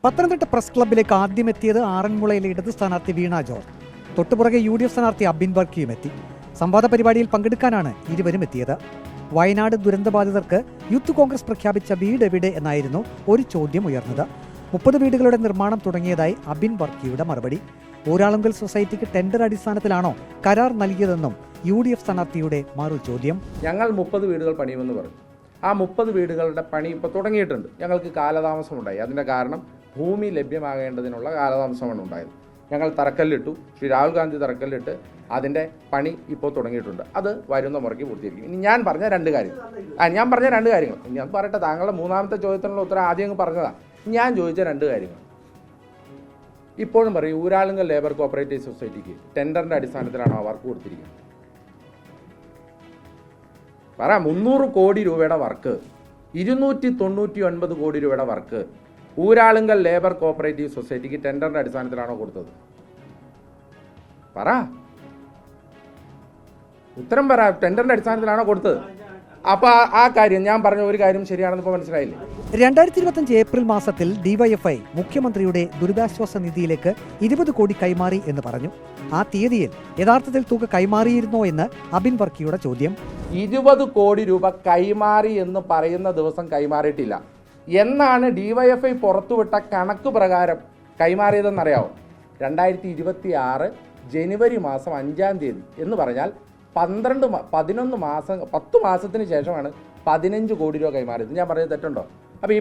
Pathanamthitta press ക്ലബ്ബിലേക്ക് ആദ്യമെത്തിയത് ആറന്മുളയിലെ ഇടത് സ്ഥാനാർത്ഥി വീണ George. തൊട്ടുപുറകെ UDF സ്ഥാനാർത്ഥി അബിൻ വർക്കിയും എത്തി. സംവാദ പരിപാടിയിൽ പങ്കെടുക്കാനാണ് ഇരുവരും എത്തിയത്. വയനാട് ദുരന്തബാധിതർക്ക് യൂത്ത് കോൺഗ്രസ് പ്രഖ്യാപിച്ച വീട് എവിടെ എന്നായിരുന്നു ഒരു ചോദ്യം ഉയർന്നത്. 30 വീടുകളുടെ നിർമ്മാണം തുടങ്ങിയതായി അബിൻ വർക്കിയുടെ മറുപടി. ഊരാളുങ്കൽ സൊസൈറ്റിക്ക് ടെൻഡർ അടിസ്ഥാനത്തിലാണോ കരാർ നൽകിയതെന്നും UDF സ്ഥാനാർത്ഥിയുടെ മറു ചോദ്യം. ഞങ്ങൾ 30 വീടുകൾ പണിയുമെന്ന് പറഞ്ഞു. ആ 30 വീടുകളുടെ പണി ഇപ്പോൾ തുടങ്ങിയിട്ടുണ്ട്. ഞങ്ങൾക്ക് കാലതാമസമുണ്ടായി. അതിൻ്റെ കാരണം ഭൂമി ലഭ്യമാകേണ്ടതിനുള്ള കാലതാമസമാണ് ഉണ്ടായത്. ഞങ്ങൾ തറക്കല്ലിട്ടു. ശ്രീ രാഹുൽ ഗാന്ധി തറക്കല്ലിട്ട് അതിൻ്റെ പണി ഇപ്പോൾ തുടങ്ങിയിട്ടുണ്ട്. അത് വരുന്ന മുറയ്ക്ക് പൂർത്തീകരിക്കും. ഇനി ഞാൻ പറഞ്ഞ രണ്ട് കാര്യങ്ങൾ ഞാൻ പറയട്ടെ. താങ്കളുടെ മൂന്നാമത്തെ ചോദ്യത്തിനുള്ള ഉത്തരം ആദ്യം പറഞ്ഞതാണ്. ഞാൻ ചോദിച്ച രണ്ട് കാര്യങ്ങൾ ഇപ്പോഴും പറയും. ഊരാളുങ്കൽ ലേബർ കോപ്പറേറ്റീവ് സൊസൈറ്റിക്ക് ടെൻഡറിൻ്റെ അടിസ്ഥാനത്തിലാണോ വർക്ക് കൊടുത്തിരിക്കുന്നത്? പറ. 300 കോടി രൂപയുടെ വർക്ക്, 299 കോടി രൂപയുടെ വർക്ക് ഊരാളുങ്കൽ ലേബർ കോപ്പറേറ്റീവ് സൊസൈറ്റിക്ക് ടെൻഡറിന്റെ അടിസ്ഥാനത്തിലാണോ കൊടുത്തത്? പറ, ഉത്തരം പറ. ടെൻഡറിന്റെ അടിസ്ഥാനത്തിലാണോ കൊടുത്തത്? അപ്പൊ ആ കാര്യം ഞാൻ പറഞ്ഞ ഒരു കാര്യം ശരിയാണെന്ന് ഇപ്പോൾ മനസ്സിലായില്ലേ? 2025 ഏപ്രിൽ മാസത്തിൽ DYFI മുഖ്യമന്ത്രിയുടെ ദുരിതാശ്വാസ നിധിയിലേക്ക് 20 കോടി കൈമാറി എന്ന് പറഞ്ഞു. ആ തീയതിയിൽ യഥാർത്ഥത്തിൽ തുക കൈമാറിയിരുന്നോ എന്ന് അബിൻ വർക്കിയുടെ ചോദ്യം. 20 കോടി രൂപ കൈമാറി എന്ന് പറയുന്ന ദിവസം കൈമാറിയിട്ടില്ല. എന്നാണ് DYFI പുറത്തുവിട്ട കണക്ക് പ്രകാരം കൈമാറിയതെന്നറിയാവോ? 2026 ജനുവരി മാസം 5-ാം തീയതി എന്ന് പറഞ്ഞാൽ 10 മാസത്തിന് ശേഷമാണ് 15 കോടി രൂപ കൈമാറിയത്. ഞാൻ പറഞ്ഞത് തെറ്റുണ്ടോ? അപ്പോൾ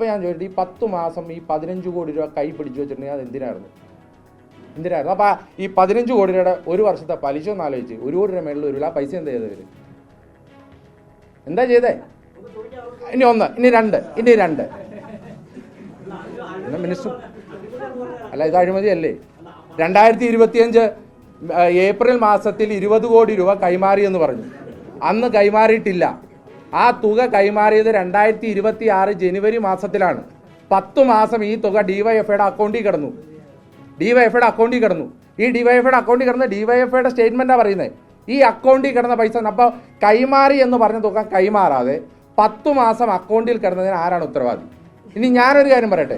ഞാൻ ചോദിച്ചു, ഈ 10 മാസം ഈ 15 കോടി രൂപ കൈ പിടിച്ചു വെച്ചിട്ടുണ്ടെങ്കിൽ അത് എന്തിനായിരുന്നു? അപ്പോൾ ഈ 15 കോടി രൂപയുടെ ഒരു വർഷത്തെ പലിശ ഒന്ന് ആലോചിച്ച് 1 കോടി രൂപ മേളിൽ വരില്ല. പൈസ എന്താ ചെയ്തവർ? എന്താ ചെയ്തേ? ഇനി 1, ഇനി 2, ഇനി 2. മിനിസ്റ്റർ അല്ല, ഇത് അഴിമതിയല്ലേ? 2025 ഏപ്രിൽ മാസത്തിൽ 20 കോടി രൂപ കൈമാറിയെന്ന് പറഞ്ഞു. അന്ന് കൈമാറിയിട്ടില്ല. ആ തുക കൈമാറിയത് 2026 ജനുവരി മാസത്തിലാണ്. 10 മാസം ഈ തുക DYFIയുടെ അക്കൗണ്ടിൽ കിടന്നു. ഈ DYFIയുടെ അക്കൗണ്ടിൽ കിടന്ന് DYFIയുടെ സ്റ്റേറ്റ്മെന്റാണ് പറയുന്നത്. ഈ അക്കൗണ്ടിൽ കിടന്ന പൈസ അപ്പോൾ കൈമാറി എന്ന് പറഞ്ഞ തുക കൈമാറാതെ 10 മാസം അക്കൗണ്ടിൽ കിടന്നതിന് ആരാണ് ഉത്തരവാദി? ഇനി ഞാനൊരു കാര്യം പറയട്ടെ.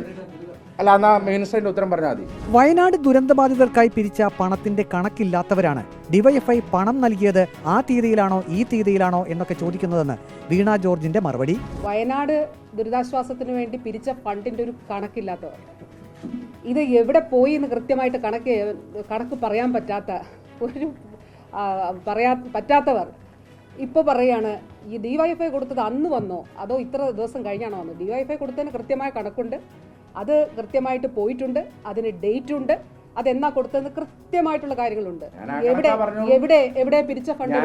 അല്ല, എന്നാ മിനിസ്റ്ററിന്റെ ഉത്തരം പറഞ്ഞാൽ മതി. വയനാട് ദുരന്തബാധിതർക്കായി പിരിച്ച പണത്തിന്റെ കണക്കില്ലാത്തവരാണ് DYFI പണം നൽകിയത് ആ തീയതിയിലാണോ ഈ തീയതിയിലാണോ എന്നൊക്കെ ചോദിക്കുന്നതെന്ന് വീണ ജോർജിന്റെ മറുപടി. വയനാട് ദുരിതാശ്വാസത്തിന് വേണ്ടി പിരിച്ച ഫണ്ടിന്റെ ഒരു കണക്കില്ലാത്തവർ, ഇത് എവിടെ പോയി എന്ന് കൃത്യമായിട്ട് കണക്ക് പറയാൻ പറ്റാത്തവർ ഇപ്പോൾ പറയാണ് ഈ DYFI കൊടുത്തത് അന്ന് വന്നോ അതോ ഇത്ര ദിവസം കഴിഞ്ഞാണോ വന്നത്? DYFI കൊടുത്തതിന് കൃത്യമായ കണക്കുണ്ട്. അത് കൃത്യമായിട്ട് പോയിട്ടുണ്ട്. അതിന് ഡേറ്റ് ഉണ്ട്. അതെന്നാ കൊടുത്തതെന്ന് കൃത്യമായിട്ടുള്ള കാര്യങ്ങളുണ്ട്. എവിടെ പിരിച്ച ഫണ്ട്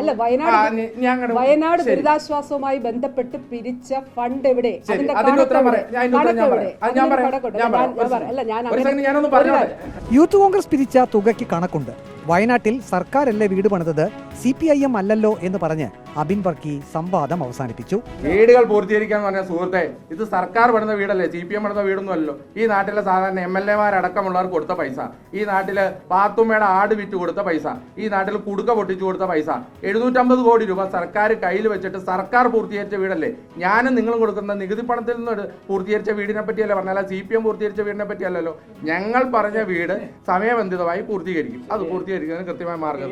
അല്ല, വയനാട് ദുരിതാശ്വാസവുമായി ബന്ധപ്പെട്ട് പിരിച്ച ഫണ്ട് എവിടെ? അതിന്റെ യൂത്ത് കോൺഗ്രസ് പിരിച്ച തുകയ്ക്ക് കണക്കുണ്ട്. വയനാട്ടിൽ സർക്കാരല്ലേ വീട് പണിതത്, CPIM അല്ലല്ലോ എന്ന് പറഞ്ഞ് അബിൻ വർക്കി സംവാദം അവസാനിപ്പിച്ചു. വീടുകൾ പൂർത്തീകരിക്കാൻ പറഞ്ഞ സുഹൃത്തെ, ഇത് സർക്കാർ പണിത വീടല്ലേ, CPM പണിത വീടൊന്നും അല്ലല്ലോ. ഈ നാട്ടിലെ സാധാരണ MLA-മാരടക്കമുള്ളവർ കൊടുത്ത പൈസ, ഈ നാട്ടില് പാത്തുമ്മയുടെ ആട് വിറ്റ് കൊടുത്ത പൈസ, ഈ നാട്ടിൽ കുടുക്ക പൊട്ടിച്ചു കൊടുത്ത പൈസ, 750 കോടി രൂപ സർക്കാർ കയ്യിൽ വെച്ചിട്ട് സർക്കാർ പൂർത്തീകരിച്ച വീടല്ലേ. ഞാനും നിങ്ങളും കൊടുക്കുന്ന നികുതി പണത്തിൽ നിന്ന് പൂർത്തീകരിച്ച വീടിനെ പറ്റിയല്ലേ പറഞ്ഞാൽ, CPM പൂർത്തീകരിച്ച വീടിനെ പറ്റിയല്ലോ. ഞങ്ങൾ പറഞ്ഞ വീട് സമയബന്ധിതമായി പൂർത്തീകരിക്കും. അത് പൂർത്തീകരിക്കുന്നതിന് കൃത്യമായ മാർഗം.